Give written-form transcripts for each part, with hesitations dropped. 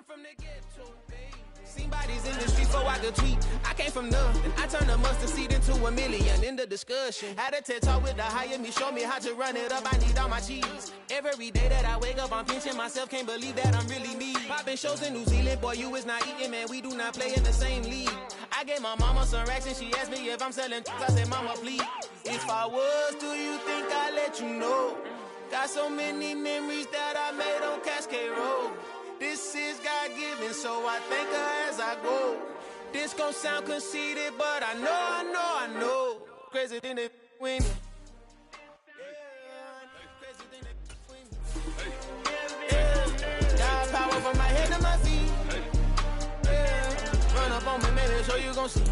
I'm from the ghetto, baby. Seen bodies in the streets before I could tweet. I came from nothing. I turned a mustard seed into a million in the discussion. Had a TED talk with the higher me, show me how to run it up. I need all my cheese. Every day that I wake up, I'm pinching myself. Can't believe that I'm really me. Popping shows in New Zealand, boy, you is not eating, man. We do not play in the same league. I gave my mama some racks and she asked me if I'm selling. I said, mama, please. If I was, do you think I'd let you know? Got so many memories that I made on Cascade Road. This is God-given, so I thank her as I go. This gon' sound conceited, but I know. Crazy than it when got power from my head to my feet. Run up on me, maybe so you gon' see.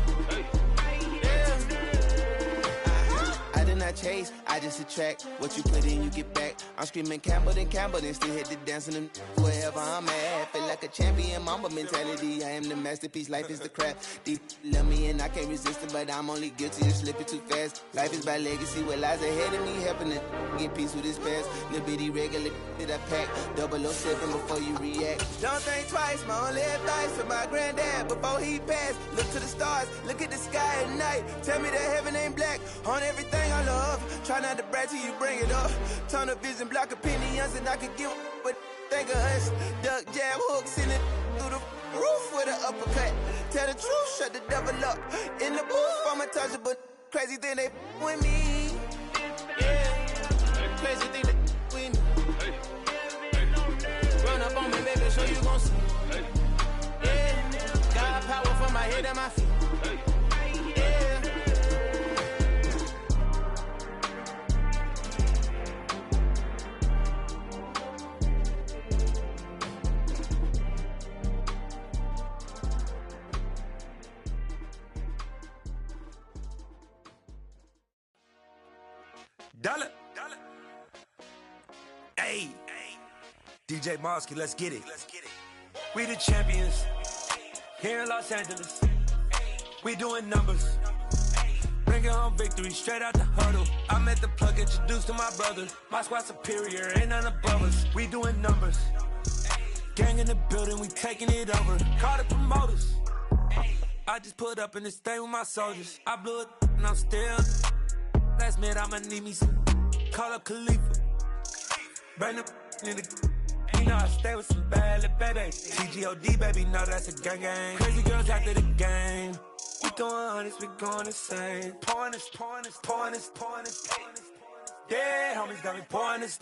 I did not chase, I just attract. What you put in, you get back. I'm screaming Campbell, then still hit the dancing and wherever I'm at. Feel like a champion, mamba mentality. I am the masterpiece, life is the crap. These love me and I can't resist it, but I'm only guilty of slipping too fast. Life is by legacy, what lies ahead of me, helping to get peace with this past. Little bitty regular that I pack, 007 before you react. Don't think twice, my only advice for my granddad before he passed. Look to the stars, look at the sky at night. Tell me that heaven ain't black on everything I love. Try not to brag till you bring it up. Tunnel vision, block opinions, and I could give but think of us. Duck jab hooks in it through the roof with an uppercut. Tell the truth, shut the devil up. In the booth, I'm untouchable. Crazy thing they with me. Yeah, crazy thing they with me. Run up on me, baby, so you gon' see. Yeah, got power from my head and my feet. Dollar. Hey, DJ Mosky, let's get it. We the champions here in Los Angeles. We doing numbers. Bringing home victory straight out the huddle. I'm at the plug, introduced to my brother. My squad superior, ain't none above us. We doing numbers. Gang in the building, we taking it over. Call the promoters. I just put up in this thing with my soldiers. I blew it and I'm still. Last minute, I'ma need me some. Call up Khalifa. Bring them in the. You know I stay with some bad little baby. TGOD, baby, know that's a gang gang. Crazy girls after the game. We going honest, we going insane. Pouring this. Yeah, homies got me pouring this.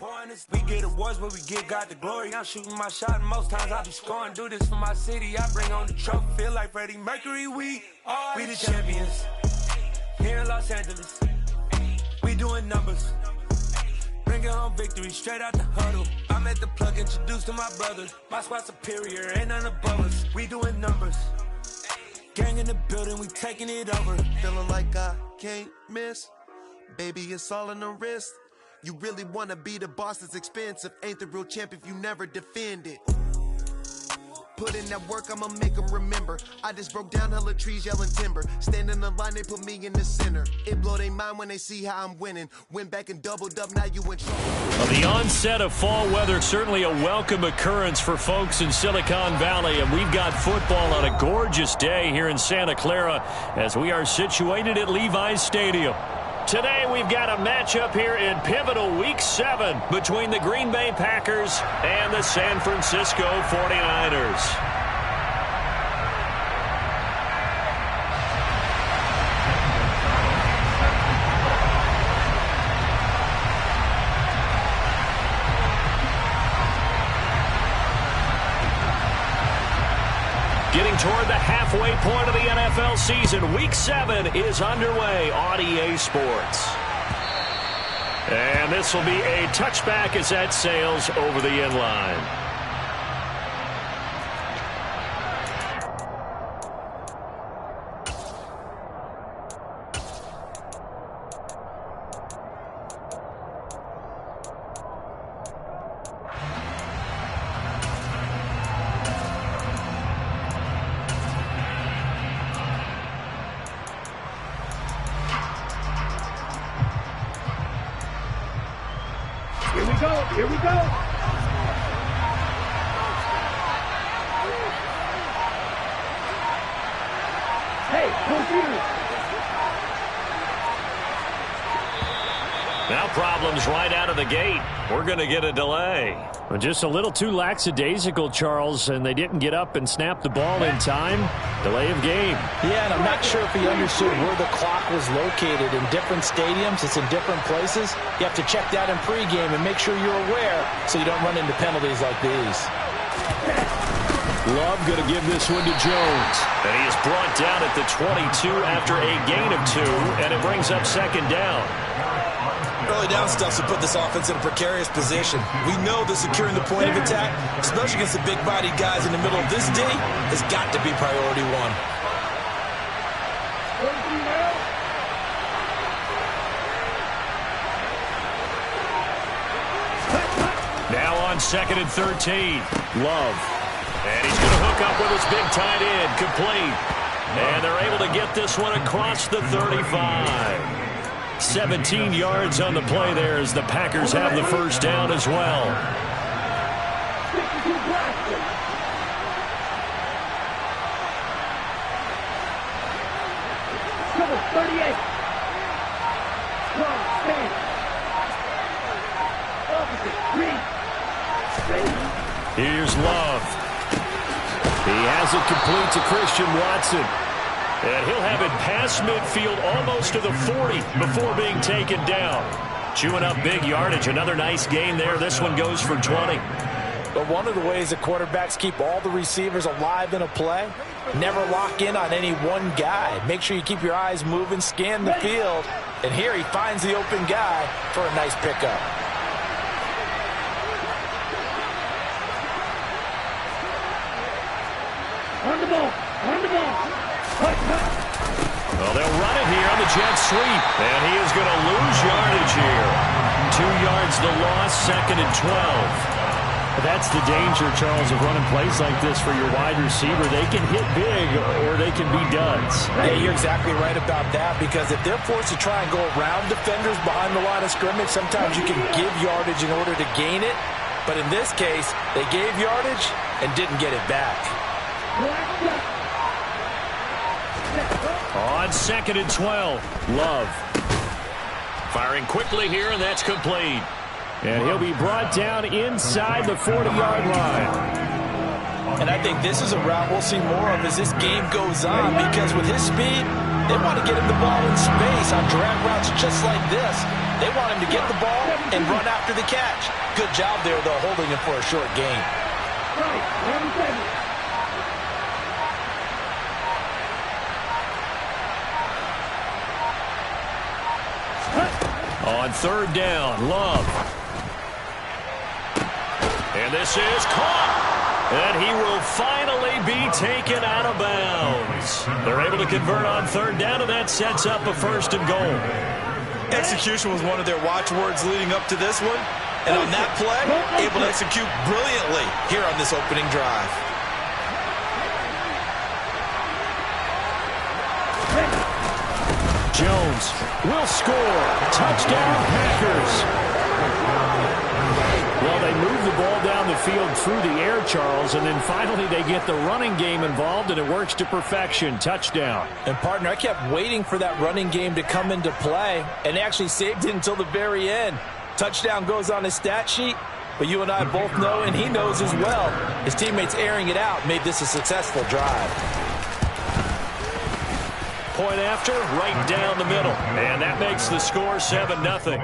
We get awards, but we give God the glory. I'm shooting my shot, and most times I be scoring. Do this for my city, I bring on the trophy. Feel like Freddie Mercury, we the champions. Here in Los Angeles. We doing numbers. Bringing home victory straight out the huddle. I'm at the plug, introduced to my brother. My squad superior, ain't none above us. We doing numbers. Gang in the building, we taking it over. Feeling like I can't miss. Baby, it's all in the wrist. You really wanna be the boss, that's expensive. Ain't the real champ if you never defend it. Put in that work, I'ma make them remember. I just broke down hella trees, yelling timber. Stand in the line, they put me in the center. It blow their mind when they see how I'm winning. Went back and doubled up, now you in trouble. Well, the onset of fall weather, certainly a welcome occurrence for folks in Silicon Valley. And we've got football on a gorgeous day here in Santa Clara as we are situated at Levi's Stadium. Today we've got a matchup here in pivotal Week 7 between the Green Bay Packers and the San Francisco 49ers. Getting toward the halfway point of the NFL season, Week 7 is underway on EA Sports. And this will be a touchback as that sails over the end line. Here we go. problems right out of the gate. We're going to get a delay. Well, just a little too lackadaisical, Charles, and they didn't get up and snap the ball in time. Delay of game. Yeah, and I'm not sure if he understood where the clock was located. In different stadiums, it's in different places. You have to check that in pregame and make sure you're aware so you don't run into penalties like these. Love going to give this one to Jones. And he is brought down at the 22 after a gain of 2, and it brings up second down. Early down stuff to put this offense in a precarious position. We know that securing the point of attack, especially against the big-bodied guys in the middle of this D, has got to be priority one. Now on 2nd and 13. Love. And he's going to hook up with his big tight end, complete. And they're able to get this one across the 35. 17 yards on the play there as the Packers have the first down as well. Here's Love. He has it complete to Christian Watson. And he'll have it past midfield almost to the 40 before being taken down. Chewing up big yardage. Another nice gain there. This one goes for 20. But one of the ways that quarterbacks keep all the receivers alive in a play, never lock in on any one guy. Make sure you keep your eyes moving, scan the field. And here he finds the open guy for a nice pickup. On the ball. On the ball. Well, they'll run it here on the jet sweep. And he is going to lose yardage here. 2 yards the loss, 2nd and 12. That's the danger, Charles, of running plays like this for your wide receiver. They can hit big or they can be duds. Yeah, you're exactly right about that, because if they're forced to try and go around defenders behind the line of scrimmage, sometimes you can give yardage in order to gain it. But in this case, they gave yardage and didn't get it back. On 2nd and 12, Love. Firing quickly here, and that's complete. And he'll be brought down inside the 40-yard line. And I think this is a route we'll see more of as this game goes on, because with his speed, they want to get him the ball in space on drag routes just like this. They want him to get the ball and run after the catch. Good job there, though, holding him for a short gain. On 3rd down, Love. And this is caught. And he will finally be taken out of bounds. They're able to convert on 3rd down, and that sets up a 1st and goal. Execution was one of their watchwords leading up to this one. And on that play, able to execute brilliantly here on this opening drive. Jones will score. Touchdown, Packers. Well, they move the ball down the field through the air, Charles, and then finally they get the running game involved, and it works to perfection. Touchdown. And, partner, I kept waiting for that running game to come into play, and actually saved it until the very end. Touchdown goes on his stat sheet, but you and I both know, and he knows as well, his teammates airing it out made this a successful drive. Point after, right down the middle. And that makes the score 7-0.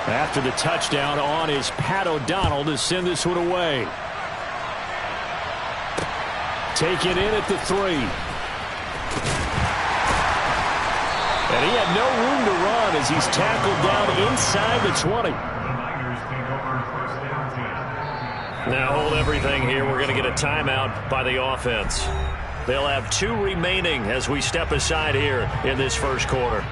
After the touchdown, on is Pat O'Donnell to send this one away. Taken in at the 3. And he had no room to run as he's tackled down inside the 20. Now hold everything here. We're going to get a timeout by the offense. They'll have 2 remaining as we step aside here in this first quarter.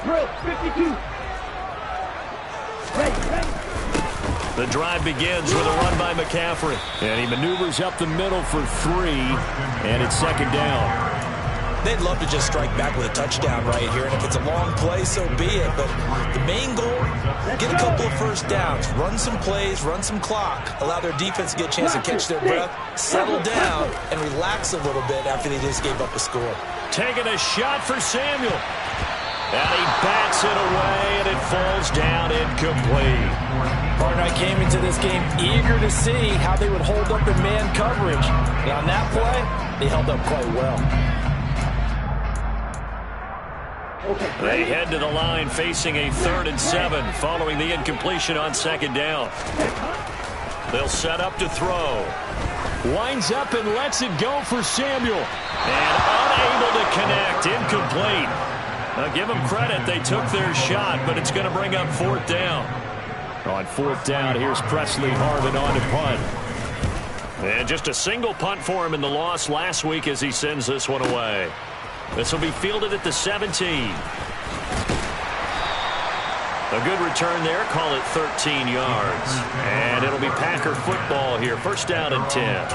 Drill 52. Ready. The drive begins with a run by McCaffrey. And he maneuvers up the middle for 3, and it's second down. They'd love to just strike back with a touchdown right here, and if it's a long play, so be it. But the main goal, get a couple of first downs, run some plays, run some clock, allow their defense to get a chance to catch their breath, settle down, and relax a little bit after they just gave up a score. Taking a shot for Samuel. And he bats it away, and it falls down incomplete. Partner, I came into this game eager to see how they would hold up in man coverage. And on that play, they held up quite well. They head to the line facing a 3rd and 7 following the incompletion on second down. They'll set up to throw. Winds up and lets it go for Samuel. And unable to connect. Incomplete. Now give them credit. They took their shot, but it's going to bring up 4th down. On 4th down, here's Presley Harvin on to punt. And just a single punt for him in the loss last week as he sends this one away. This will be fielded at the 17. A good return there. Call it 13 yards. And it'll be Packer football here. First down and 10.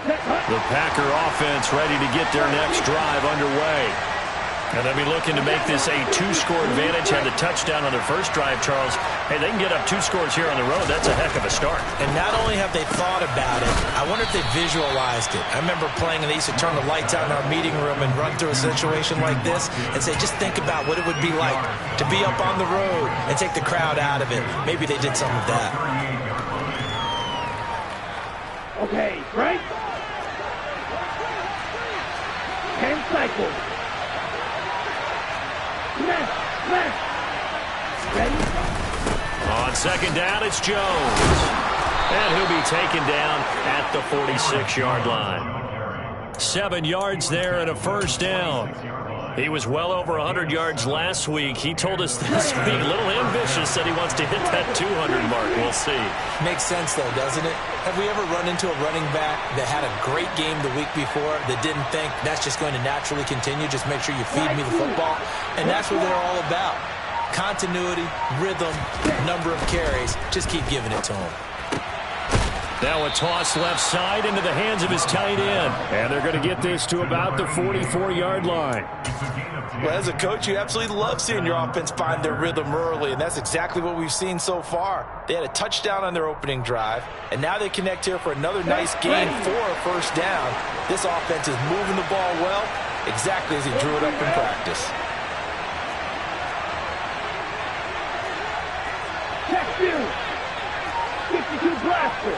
The Packer offense ready to get their next drive underway. And they'll be looking to make this a 2-score advantage. Had the touchdown on their first drive, Charles. Hey, they can get up 2 scores here on the road. That's a heck of a start. And not only have they thought about it, I wonder if they visualized it. I remember playing, and they used to turn the lights out in our meeting room and run through a situation like this and say, just think about what it would be like to be up on the road and take the crowd out of it. Maybe they did some of that. Okay, right? 10 cycles. Left. Ready? On second down, it's Jones. And he'll be taken down at the 46-yard line. 7 yards there and a first down. He was well over 100 yards last week. He told us this week, a little ambitious, said he wants to hit that 200 mark. We'll see. Makes sense, though, doesn't it? Have we ever run into a running back that had a great game the week before that didn't think that's just going to naturally continue? Just make sure you feed me the football. And that's what they're all about. Continuity, rhythm, number of carries. Just keep giving it to him. Now a toss left side into the hands of his tight end. And they're going to get this to about the 44-yard line. Well, as a coach, you absolutely love seeing your offense find their rhythm early, and that's exactly what we've seen so far. They had a touchdown on their opening drive, and now they connect here for another nice gain for a first down. This offense is moving the ball well, exactly as he drew it up in practice. Check you. 52 blaster.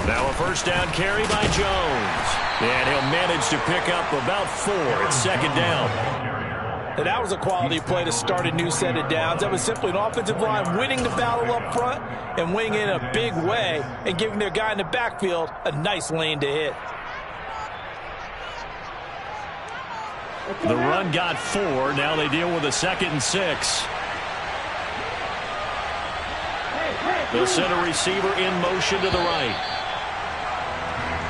Now a first down carry by Jones. And he'll manage to pick up about 4. It's second down. And that was a quality play to start a new set of downs. That was simply an offensive line winning the battle up front and winning it in a big way and giving their guy in the backfield a nice lane to hit. The run got 4. Now they deal with a 2nd and 6. They'll send a receiver in motion to the right.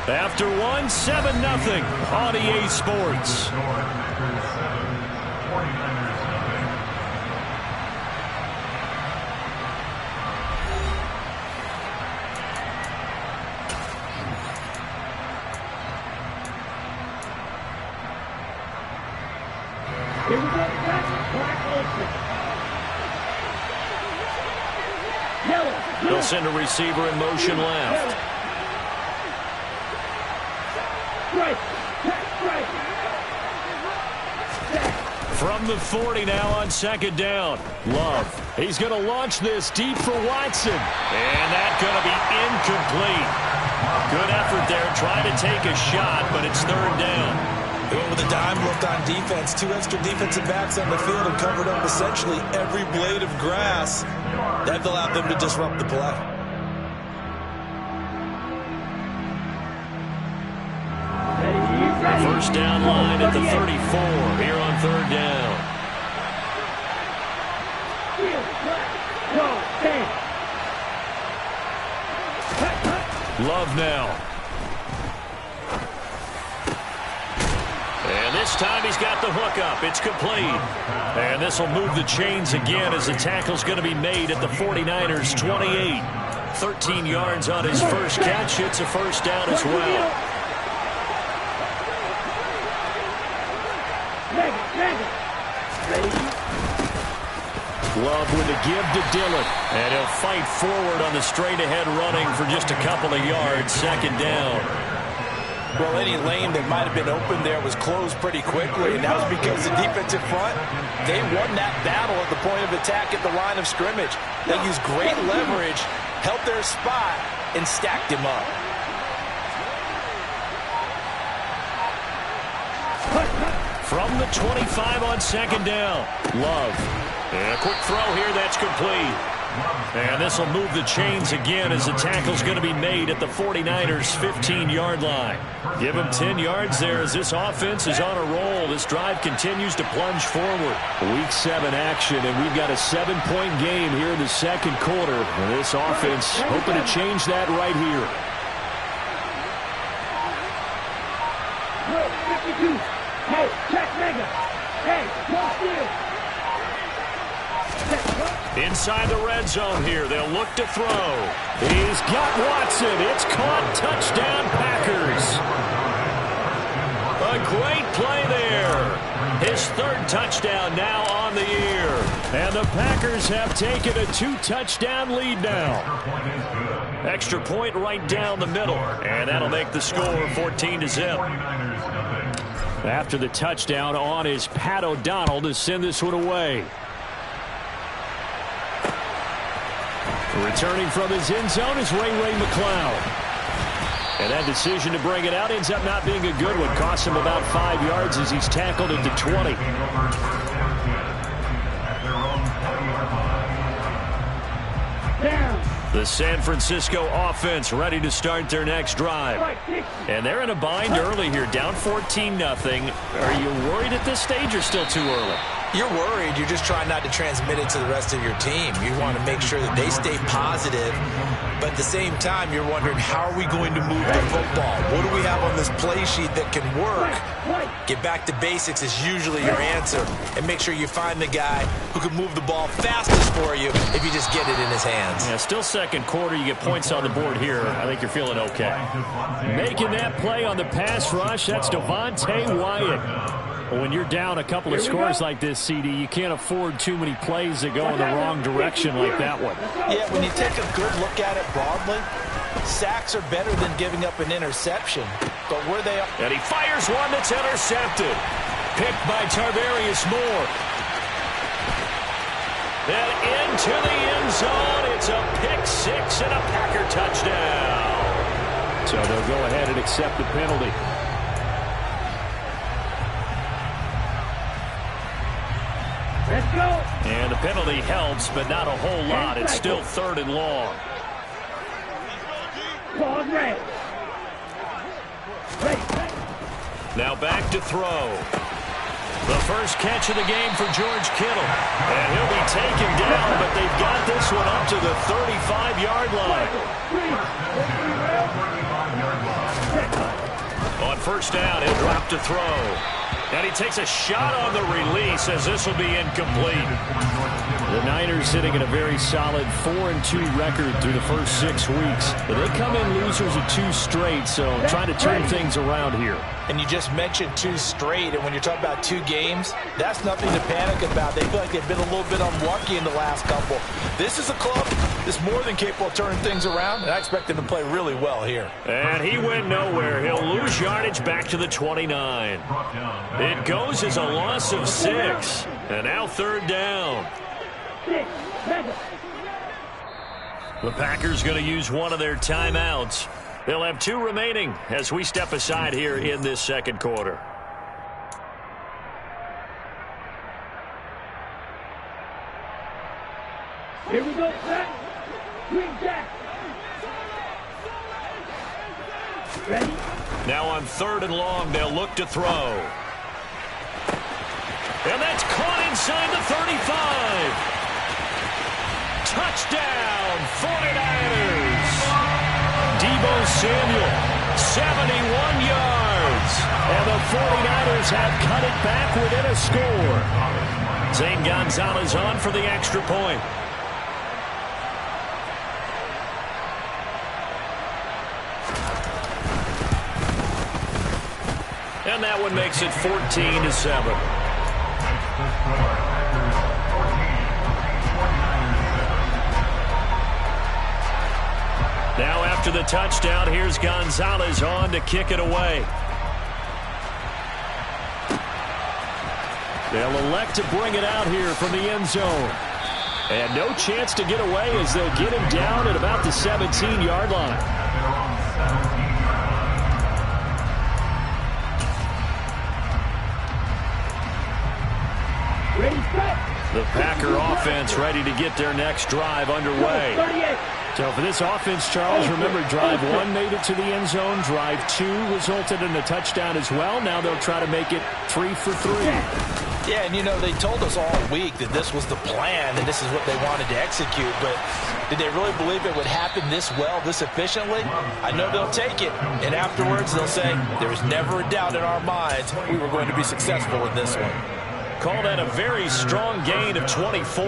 After 1, 7-0 on EA Sports. Here we go. Black open. They'll send a receiver in motion left. From the 40 now on second down. Love. He's going to launch this deep for Watson. And that's going to be incomplete. Good effort there. Trying to take a shot, but it's third down. They went with a dime look on defense. 2 extra defensive backs on the field and covered up essentially every blade of grass. That allowed them to disrupt the play. First down line at the 34 here on third down. Love now. And this time he's got the hook up. It's complete. And this will move the chains again as the tackle's going to be made at the 49ers 28. 13 yards on his first catch. It's a first down as well. Love with the give to Dillon. And he'll fight forward on the straight-ahead running for just a couple of yards. Second down. Well, any lane that might have been open there was closed pretty quickly, and that was because the defensive front, they won that battle at the point of attack at the line of scrimmage. They used great leverage, held their spot, and stacked him up. From the 25 on second down, Love. And a quick throw here, that's complete. And this will move the chains again as the tackle's going to be made at the 49ers' 15-yard line. Give him 10 yards there as this offense is on a roll. This drive continues to plunge forward. Week 7 action, and we've got a 7-point game here in the second quarter. And this offense hoping to change that right here. Hey, check mega. Hey, walk in. Inside the red zone here, they'll look to throw. He's got Watson. It's caught. Touchdown, Packers. A great play there. His third touchdown now on the year. And the Packers have taken a 2-touchdown lead now. Extra point right down the middle. And that'll make the score 14-0. After the touchdown on is Pat O'Donnell to send this one away. Returning from his end zone is Ray McCloud. And that decision to bring it out ends up not being a good one. Costs him about 5 yards as he's tackled at the 20. The San Francisco offense ready to start their next drive. And they're in a bind early here, down 14-0. Are you worried at this stage or still too early? You're worried. You're just trying not to transmit it to the rest of your team. You want to make sure that they stay positive. But at the same time, you're wondering, how are we going to move the football? What do we have on this play sheet that can work? Get back to basics is usually your answer. And make sure you find the guy who can move the ball fastest for you if you just get it in his hands. Yeah, still second quarter. You get points on the board here. I think you're feeling okay. Making that play on the pass rush, that's Devontae Wyatt. When you're down a couple of scores like this, CD, you can't afford too many plays that go in the wrong direction like that one. Yeah, when you take a good look at it broadly, sacks are better than giving up an interception. But where they are... And he fires one that's intercepted. Picked by Tarvarius Moore. And into the end zone. It's a pick-6 and a Packer touchdown. So they'll go ahead and accept the penalty. Let's go. And the penalty helps, but not a whole lot. It's still 3rd and long. Pause red. Now back to throw. The first catch of the game for George Kittle. And he'll be taken down, but they've got this one up to the 35-yard line. On first down, he'll drop to throw. And he takes a shot on the release as this will be incomplete. The Niners sitting at a very solid 4-2 record through the first 6 weeks. But they come in losers of 2 straight, so trying to turn things around here. And you just mentioned 2 straight, and when you're talking about 2 games, that's nothing to panic about. They feel like they've been a little bit unlucky in the last couple. This is a club that's more than capable of turning things around, and I expect them to play really well here. And he went nowhere. He'll lose yardage back to the 29. It goes as a loss of 6. And now 3rd down. The Packers going to use one of their timeouts. They'll have 2 remaining as we step aside here in this second quarter. Here we go, set. Green Jack. Ready? Now on 3rd and long, they'll look to throw. And that's caught inside the 35. Touchdown, 49ers. Deebo Samuel, 71 yards. And the 49ers have cut it back within a score. Zane Gonzalez on for the extra point. And that one makes it 14-7. Now after the touchdown, here's Gonzalez on to kick it away. They'll elect to bring it out here from the end zone. And no chance to get away as they'll get him down at about the 17-yard line. The Packer offense ready to get their next drive underway. So for this offense, Charles, remember drive 1 made it to the end zone. Drive 2 resulted in a touchdown as well. Now they'll try to make it 3 for 3. Yeah, and you know, they told us all week that this was the plan and this is what they wanted to execute, but did they really believe it would happen this well, this efficiently? I know they'll take it, and afterwards they'll say, there was never a doubt in our minds we were going to be successful in this one. Call that a very strong gain of 24.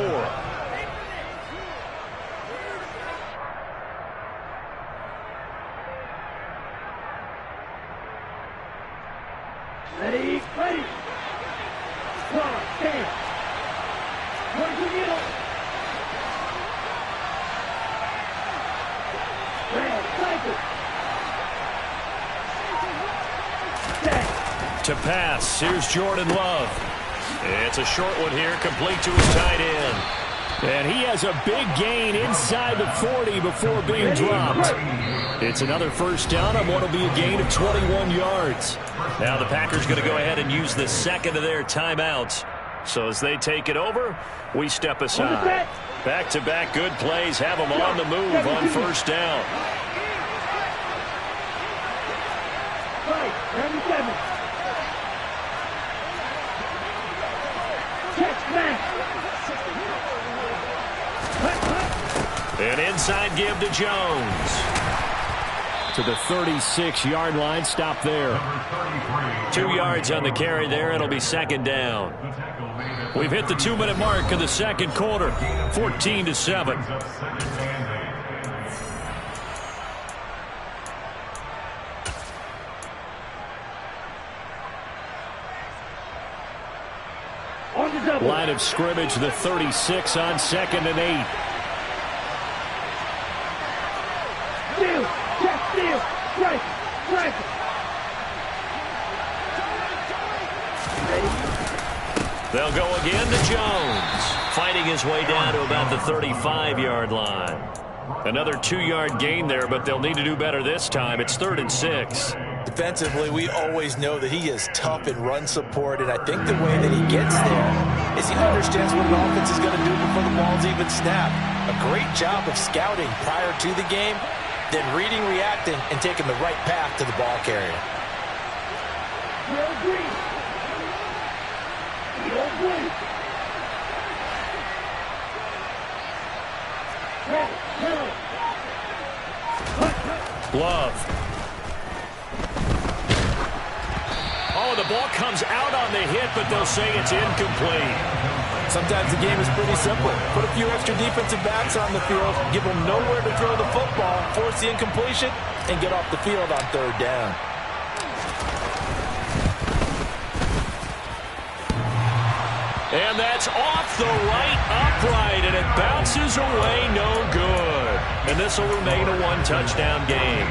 Ready, ready. Come on, stand. Where's the needle? Red, cycle. Stand. To pass, here's Jordan Love. It's a short one here, complete to his tight end. And he has a big gain inside the 40 before being dropped. It's another first down on what will be a gain of 21 yards. Now the Packers going to go ahead and use the second of their timeouts. So as they take it over, we step aside. Back-to-back good plays have them on the move on first down. 97. An inside give to Jones. To the 36-yard line. Stop there. 2 yards on the carry there. It'll be second down. We've hit the 2-minute mark of the second quarter. 14-7. Line of scrimmage, the 36 on 2nd and 8. Steal, check, steal, strike, strike. They'll go again to Jones. Fighting his way down to about the 35-yard line. Another 2-yard gain there, but they'll need to do better this time. It's 3rd and 6. Defensively, we always know that he is tough in run support, and I think the way that he gets there is he understands what an offense is going to do before the ball's even snapped. A great job of scouting prior to the game, then reading, reacting, and taking the right path to the ball carrier. Love. Oh, the ball comes out on the hit, but they'll say it's incomplete. Sometimes the game is pretty simple. Put a few extra defensive backs on the field, give them nowhere to throw the football, force the incompletion, and get off the field on 3rd down. And that's off the right upright, and it bounces away, no good. And this will remain a 1-touchdown game.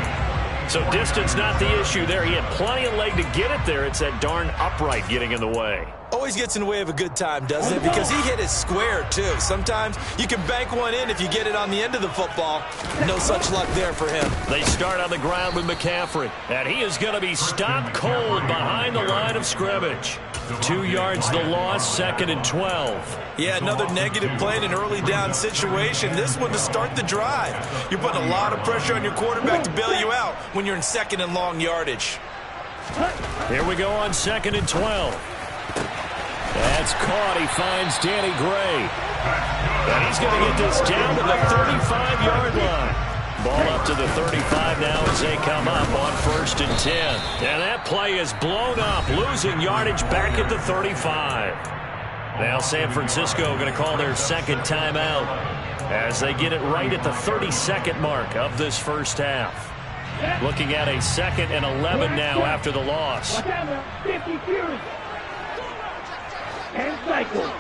So distance not the issue there. He had plenty of leg to get it there. It's that darn upright getting in the way. Always gets in the way of a good time, doesn't it? Because he hit it square, too. Sometimes you can bank one in if you get it on the end of the football. No such luck there for him. They start on the ground with McCaffrey. And he is going to be stopped cold behind the line of scrimmage. 2 yards the loss, 2nd and 12. Yeah, another negative play in an early down situation. This one to start the drive. You're putting a lot of pressure on your quarterback to bail you out when you're in 2nd and long yardage. Here we go on 2nd and 12. That's caught. He finds Danny Gray. And he's going to get this down to the 35-yard line. Ball up to the 35 now as they come up on 1st and 10. And that play is blown up, losing yardage back at the 35. Now San Francisco going to call their second timeout as they get it right at the 32nd mark of this first half. Looking at a 2nd and 11 now after the loss. 50 Fury. And cycle.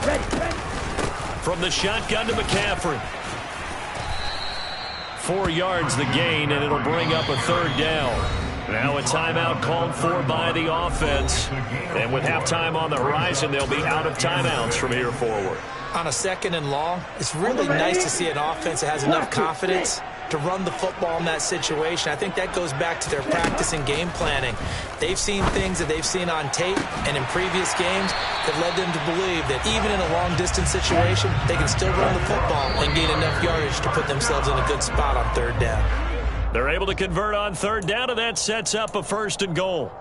Ready. From the shotgun to McCaffrey. 4 yards the gain, and it'll bring up a 3rd down. Now a timeout called for by the offense. And with halftime on the horizon, they'll be out of timeouts from here forward. On a 2nd and long, it's really nice to see an offense that has enough confidence to run the football in that situation. I think that goes back to their practice and game planning. They've seen things that they've seen on tape and in previous games that led them to believe that even in a long-distance situation, they can still run the football and gain enough yardage to put themselves in a good spot on 3rd down. They're able to convert on 3rd down, and that sets up a 1st and goal.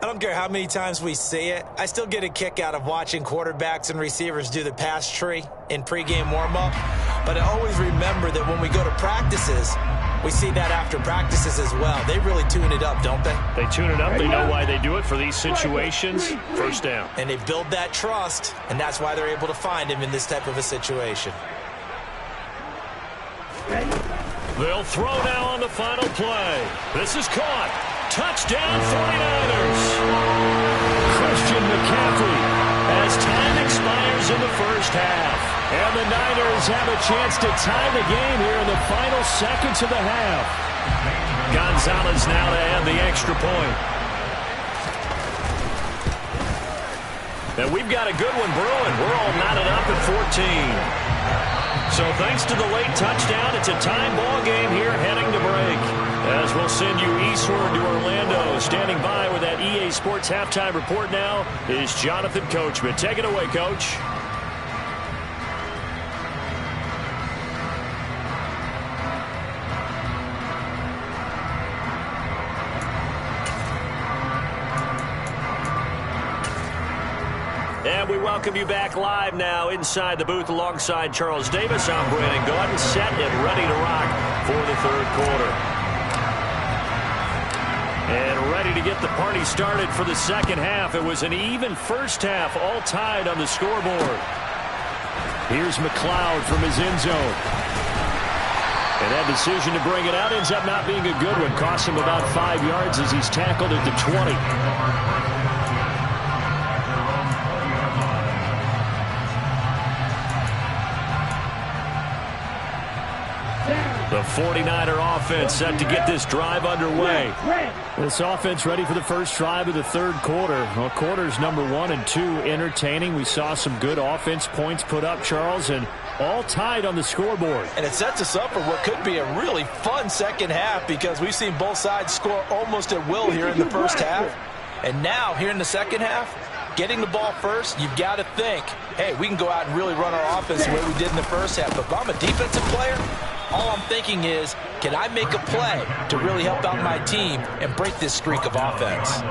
I don't care how many times we see it. I still get a kick out of watching quarterbacks and receivers do the pass tree in pregame warm-up. But I always remember that when we go to practices, we see that after practices as well. They really tune it up, don't they? They tune it up. They know why they do it for these situations. 1st down. And they build that trust, and that's why they're able to find him in this type of a situation. They'll throw now on the final play. This is caught. Touchdown 49ers. Christian McCaffrey as time expires in the first half. And the Niners have a chance to tie the game here in the final seconds of the half. Gonzalez now to add the extra point. And we've got a good one brewing. We're all knotted up at 14. So thanks to the late touchdown, it's a time ball game here heading to break. As we'll send you eastward to Orlando. Standing by with that EA Sports halftime report now is Jonathan Coachman. Take it away, Coach. And we welcome you back live now inside the booth alongside Charles Davis. I'm Brandon Gaudin, set and ready to rock for the 3rd quarter. And ready to get the party started for the 2nd half. It was an even first half, all tied on the scoreboard. Here's McLeod from his end zone. And that decision to bring it out ends up not being a good one. Cost him about 5 yards as he's tackled at the 20. The 49er offense set to get this drive underway. This offense ready for the first drive of the 3rd quarter. Well, quarters number 1 and 2 entertaining. We saw some good offense points put up, Charles, and all tied on the scoreboard. And it sets us up for what could be a really fun 2nd half because we've seen both sides score almost at will here in the first half. And now, here in the 2nd half, getting the ball first, you've got to think, hey, we can go out and really run our offense the way we did in the first half. But if I'm a defensive player, all I'm thinking is, can I make a play to really help out my team and break this streak of offense?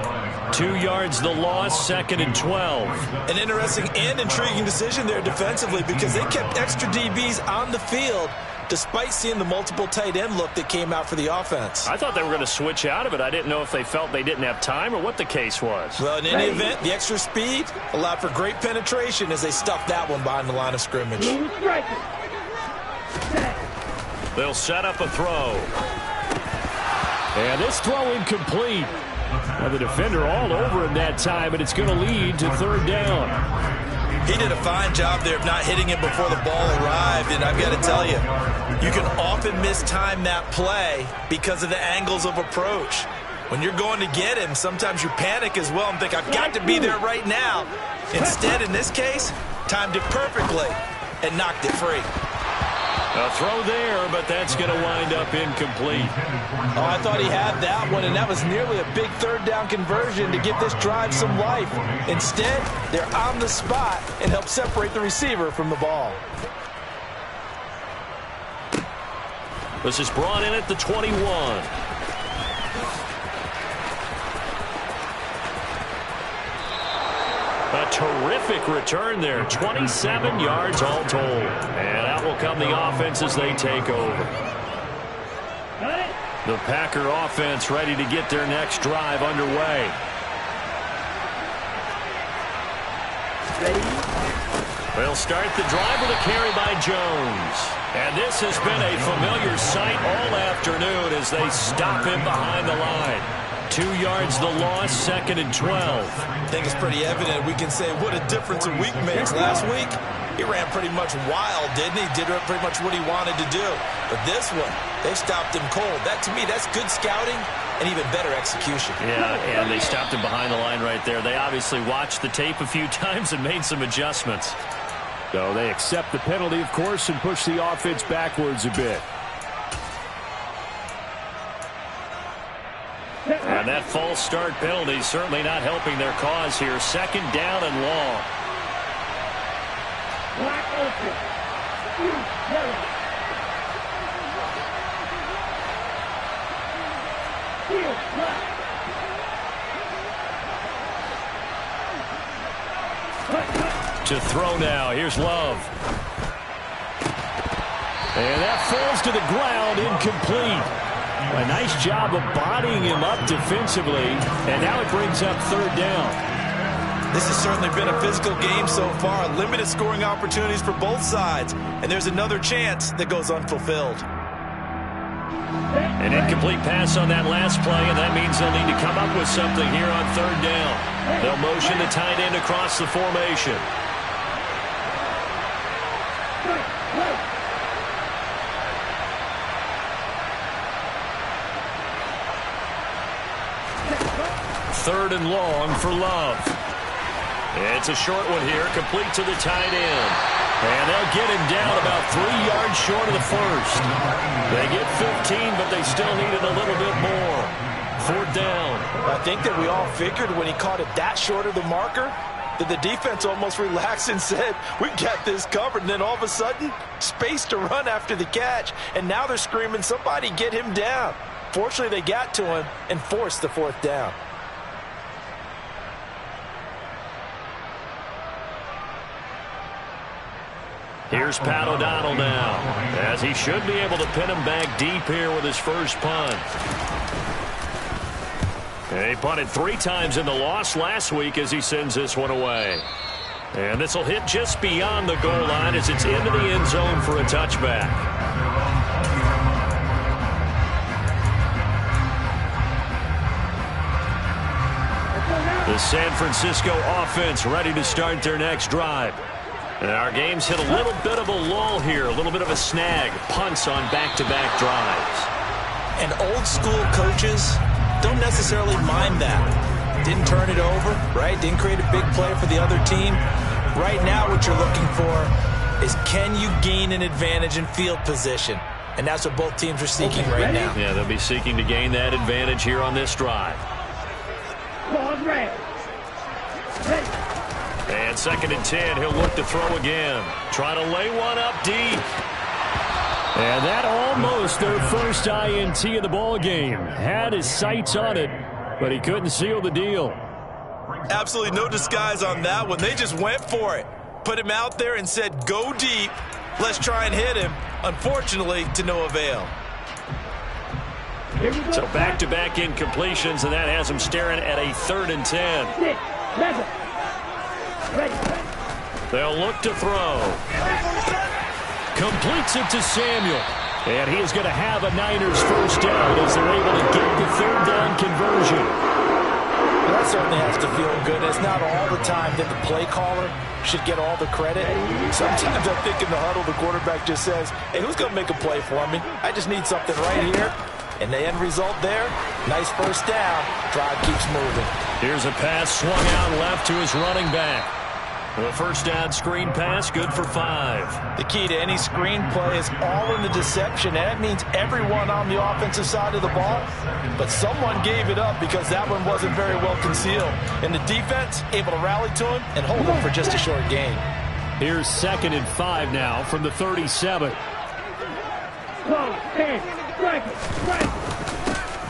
2 yards the loss, 2nd and 12. An interesting and intriguing decision there defensively because they kept extra DBs on the field despite seeing the multiple tight end look that came out for the offense. I thought they were going to switch out of it. I didn't know if they felt they didn't have time or what the case was. Well, in any event, the extra speed allowed for great penetration as they stuffed that one behind the line of scrimmage. They'll set up a throw. And this throw incomplete. Now the defender all over him that time, and it's going to lead to 3rd down. He did a fine job there of not hitting him before the ball arrived, and I've got to tell you, you can often mistime that play because of the angles of approach. When you're going to get him, sometimes you panic as well and think, I've got to be there right now. Instead, in this case, timed it perfectly and knocked it free. A throw there, but that's going to wind up incomplete. Oh, I thought he had that one, and that was nearly a big 3rd down conversion to give this drive some life. Instead, they're on the spot and help separate the receiver from the ball. This is brought in at the 21. A terrific return there. 27 yards all told. And out will come the offense as they take over. The Packer offense ready to get their next drive underway. They'll start the drive with a carry by Jones. And this has been a familiar sight all afternoon as they stop him behind the line. 2 yards the loss, 2nd and 12. I think it's pretty evident. We can say what a difference a week makes. Last week, he ran pretty much wild, didn't he? Did pretty much what he wanted to do. But this one, they stopped him cold. That, to me, that's good scouting and even better execution. Yeah, and they stopped him behind the line right there. They obviously watched the tape a few times and made some adjustments. So they accept the penalty, of course, and push the offense backwards a bit. And that false start penalty certainly not helping their cause here. 2nd down and long. To throw now. Here's Love. And that falls to the ground, incomplete. A nice job of bodying him up defensively, and now it brings up 3rd down. This has certainly been a physical game so far. Limited scoring opportunities for both sides, and there's another chance that goes unfulfilled. An incomplete pass on that last play, and that means they'll need to come up with something here on 3rd down. They'll motion the tight end across the formation. Third and long for Love. It's a short one here, complete to the tight end. And they'll get him down about 3 yards short of the first. They get 15, but they still needed a little bit more. 4th down. I think that we all figured when he caught it that short of the marker that the defense almost relaxed and said, we got this covered. And then all of a sudden, space to run after the catch. And now they're screaming, somebody get him down. Fortunately, they got to him and forced the 4th down. Here's Pat O'Donnell now, as he should be able to pin him back deep here with his first punt. He punted 3 times in the loss last week as he sends this one away. And this will hit just beyond the goal line as it's into the end zone for a touchback. The San Francisco offense ready to start their next drive. And our game's hit a little bit of a lull here, a little bit of a snag. Punts on back-to-back drives. And old-school coaches don't necessarily mind that. Didn't turn it over, right? Didn't create a big play for the other team. Right now what you're looking for is can you gain an advantage in field position? And that's what both teams are seeking right now. Yeah, they'll be seeking to gain that advantage here on this drive. And 2nd and 10, he'll look to throw again. Trying to lay one up deep. And that almost their first INT of the ball game. Had his sights on it, but he couldn't seal the deal. Absolutely no disguise on that one. They just went for it. Put him out there and said, go deep. Let's try and hit him. Unfortunately, to no avail. So back-to-back incompletions, and that has him staring at a 3rd and 10. They'll look to throw. Completes it to Samuel. And he is going to have a Niners first down as they're able to get the 3rd down conversion. Well, that certainly has to feel good. It's not all the time that the play caller should get all the credit. Sometimes I think in the huddle, the quarterback just says, hey, who's going to make a play for me? I just need something right here. And the end result there, nice first down. Drive keeps moving. Here's a pass swung out left to his running back. The first down screen pass, good for 5. The key to any screen play is all in the deception. And that means everyone on the offensive side of the ball. But someone gave it up because that one wasn't very well concealed. And the defense able to rally to him and hold him for just a short gain. Here's 2nd and 5 now from the 37.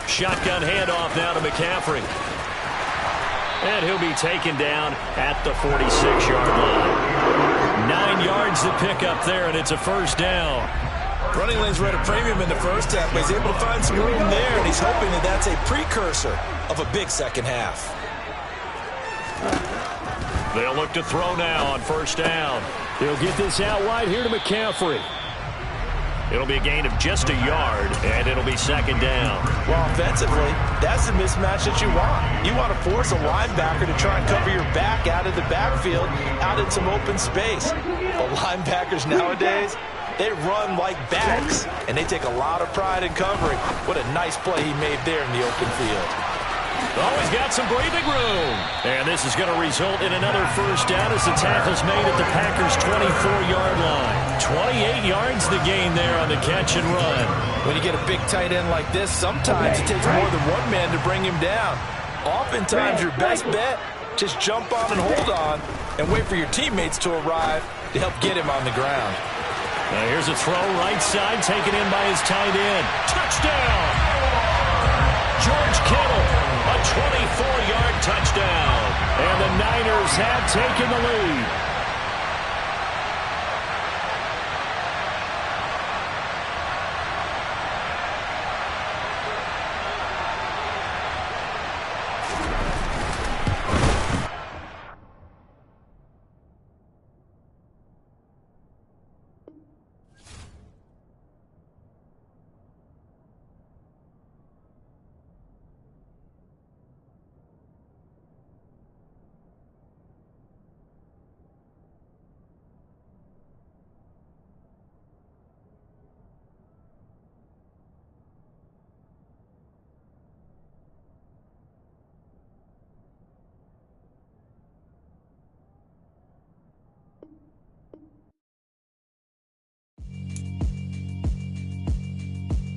Shotgun handoff now to McCaffrey. And he'll be taken down at the 46-yard line. 9 yards to pick up there, and it's a first down. Running lanes were at a premium in the first half, but he's able to find some room there, and he's hoping that that's a precursor of a big second half. They'll look to throw now on first down. He'll get this out wide here to McCaffrey. It'll be a gain of just a yard, and it'll be second down. Well, offensively, that's the mismatch that you want. You want to force a linebacker to try and cover your back out of the backfield, out in some open space. But linebackers nowadays, they run like backs, and they take a lot of pride in covering. What a nice play he made there in the open field. Oh, he's got some breathing room. And this is going to result in another first down as the tackle's made at the Packers' 24-yard line. 28 yards the gain there on the catch and run. When you get a big tight end like this, sometimes it takes more than one man to bring him down. Oftentimes, your best bet, just jump on and hold on and wait for your teammates to arrive to help get him on the ground. Now here's a throw right side, taken in by his tight end. Touchdown! George Kittle, a 24-yard touchdown. And the Niners have taken the lead.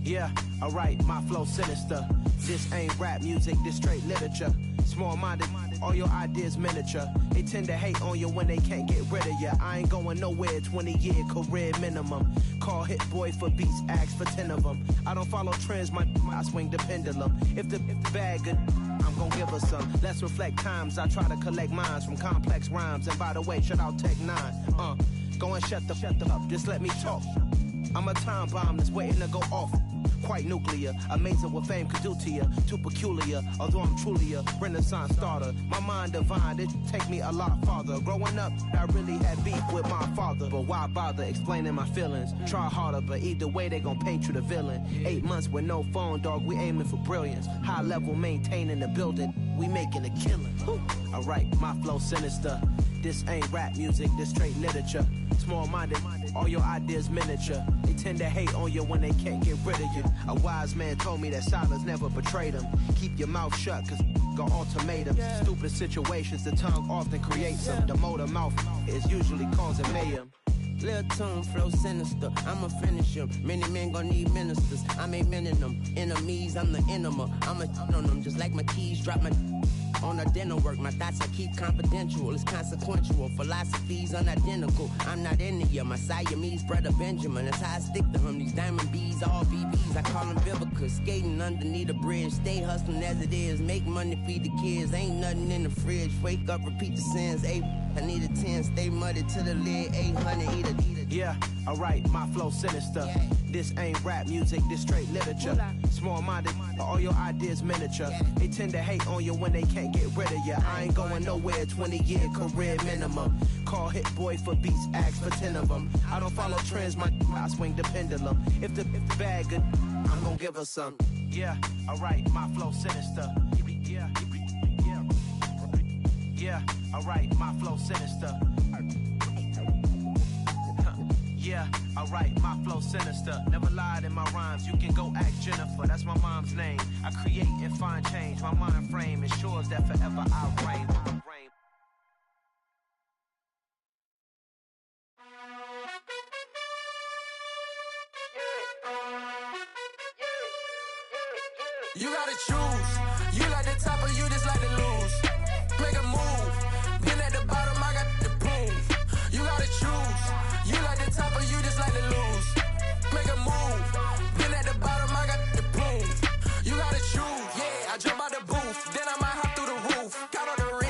Yeah, alright, my flow sinister. This ain't rap music, this straight literature. Small-minded, all your ideas miniature. They tend to hate on you when they can't get rid of you. I ain't going nowhere, 20-year career minimum. Call Hit Boy for beats, ask for 10 of them. I don't follow trends, I swing the pendulum. If the bag good, I'm gonna give her some. Let's reflect times, I try to collect minds from complex rhymes. And by the way, shout out Tech 9. Go and shut the up, just let me talk. I'm a time bomb that's waiting to go off. Quite nuclear, amazing what fame could do to you. Too peculiar, although I'm truly a renaissance starter. My mind divine, it take me a lot farther. Growing up, I really had beef with my father. But why bother explaining my feelings? Try harder, but either way they gon' paint you the villain. 8 months with no phone, dog, we aiming for brilliance. High level maintaining the building, we making a killing. Alright, my flow sinister. This ain't rap music, this straight literature. Small-minded, all your ideas miniature. They tend to hate on you when they can't get rid of you. A wise man told me that silence never betrayed him. Keep your mouth shut, cause got ultimatums. Stupid situations, the tongue often creates them. The motor mouth is usually causing mayhem. Lil' tune, flow sinister, I'ma finish him. Many men gon' need ministers, I'm a men in them. Enemies, I'm the enema, I'm a on them. Just like my keys, drop my on a dental work. My thoughts I keep confidential, it's consequential. Philosophies unidentical, I'm not into you. My Siamese brother Benjamin, that's how I stick to him. These diamond bees, all BBs, I call them Vivica. Skating underneath a bridge, stay hustling as it is. Make money, feed the kids, ain't nothing in the fridge. Wake up, repeat the sins, I need a 10, stay muddy to the lid, 800, eat a. Yeah, alright, my flow sinister. This ain't rap music, this straight literature. Small-minded, all your ideas miniature. They tend to hate on you when they can't get rid of you. I ain't going nowhere, 20-year career minimum. Call Hit Boy for beats, ask for 10 of them. I don't follow trends, I swing the pendulum. If the bag good, I'm gonna give her some. Yeah, alright, my flow sinister. Yeah, alright, my flow sinister. Yeah, alright, my flow sinister. Never lied in my rhymes, you can go ask Jennifer. That's my mom's name. I create and find change. My mind frame ensures that forever I'll reign. You gotta choose. You like the top or you just like to lose. Make a move. Been at the bottom, I got the proof. You gotta choose. You like the top or you just like to lose. Make a move. Been at the bottom, I got the proof. You gotta choose. Yeah, I jump out the booth. Then I might hop through the roof. Got on the ring.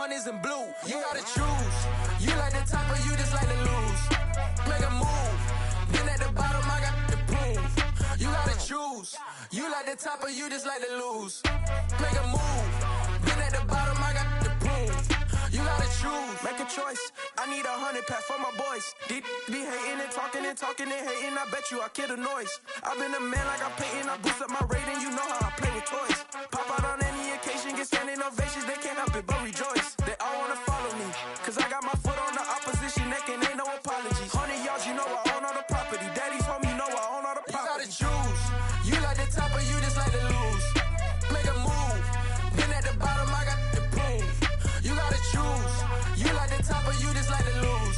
hundreds in blue. You gotta choose. You like the top or you just like to lose. Make a move. Then at the bottom, I got the proof. You gotta choose. You like the top or you just like to lose. Make a move. Then at the bottom, I got the proof. You gotta choose. Make a choice. I need 100 pack for my boys. Be hating and talking and hating. I bet you I kill the noise. I've been a man like I'm Peyton. I boost up my rating. You know how I play with toys. Pop out on any occasion, get standing ovations. They can't help it but rejoice. They all wanna follow me, cause I got my foot on the opposition neck and ain't no apologies. 100 yards, you know I own all the property. Daddy's home, you know I own all the property. You gotta choose. You like the top or you just like to lose. Make a move. Then at the bottom, I got the proof. You gotta choose. You like the top or you just like to lose.